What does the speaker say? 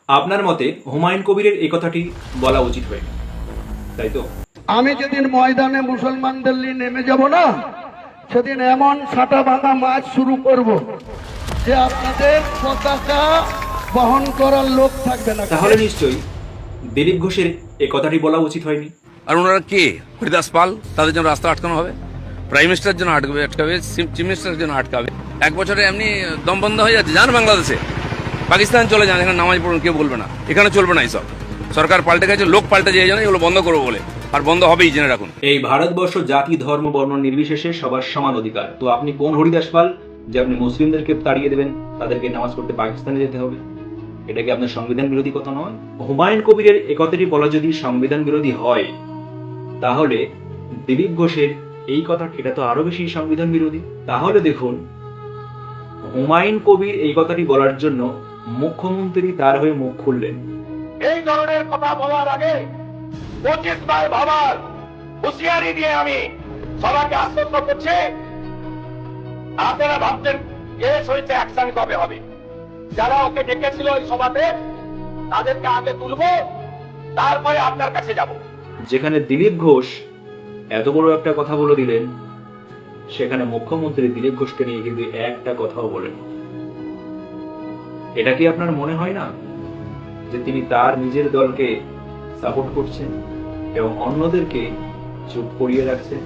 আপনার মতে হুমায়ুন কবিরের এই কথাটি বলা উচিত হয়নি, তাই তো? আমি যেদিন ময়দানে মুসলমানদের নিয়ে নেমে যাব না, সেদিন এমন সাটা ভাঙা মাছ শুরু করব যে আপনাদের পতাকা বহন করার লোক থাকবে না। তাহলে নিশ্চয়ই দিলীপ ঘোষের এই কথাটি বলা উচিত হয়নি। আর ওনারা কে? হরিদাস পাল, তাদের জন্য রাস্তা আটকানো হবে, প্রাইম মিনিস্টারের জন্য আটকাবে, চিফ মিনিস্টারের জন্য আটকাবে। এক বছরে এমনি দম বন্ধ হয়ে যাচ্ছে। যান বাংলাদেশে, পাকিস্তান চলে যান, এখানে নামাজ পড়ুন, কেউ বলবে না। এখানে চলবে না এইসব। সরকার পাল্টে গেছে, লোক পাল্টে যায়, জানে এগুলো বন্ধ করবো বলে, আর বন্ধ হবেই, জেনে রাখুন। এই ভারতবর্ষ জাতি ধর্ম বর্ণ নির্বিশেষে সবার সমান অধিকার। তো আপনি কোন হরিদাস পাল যে আপনি মুসলিমদেরকে তাড়িয়ে দেবেন, তাদেরকে নামাজ পড়তে পাকিস্তানে যেতে হবে? এটা কি আপনার সংবিধান বিরোধী কথা নয়? হুমায়ুন কবিরের এ কথাটি বলা যদি সংবিধান বিরোধী হয়, তাহলে দিলীপ ঘোষের এই কথা, এটা তো আরো বেশি সংবিধান বিরোধী। তাহলে দেখুন, হুমায়ুন কবির এই কথাটি বলার জন্য মুখ্যমন্ত্রী তার হয়ে মুখ খুললেন। এই ধরনের কথা বলার আগে 25 বার ভাবার হুঁশিয়ারি দিয়ে আমি সবাইকে আশ্বস্ত করছি। আপনারা ভাবছেন কেস হয়েছে, অ্যাকশন কবে হবে? যারা ওকে ডেকেছিল ওই সভাতে, তাদেরকে আগে তুলবো, তারপরে আপনার কাছে যাব। যেখানে দিলীপ ঘোষ এত বড় একটা কথা বলে দিলেন, সেখানে মুখ্যমন্ত্রী দিলীপ ঘোষকে নিয়ে কিন্তু একটা কথাও বলেন। এটা কি আপনার মনে হয় না যে তিনি তার নিজের দলকে সাপোর্ট করছেন এবং অন্যদেরকে চুপ করিয়ে রাখছেন?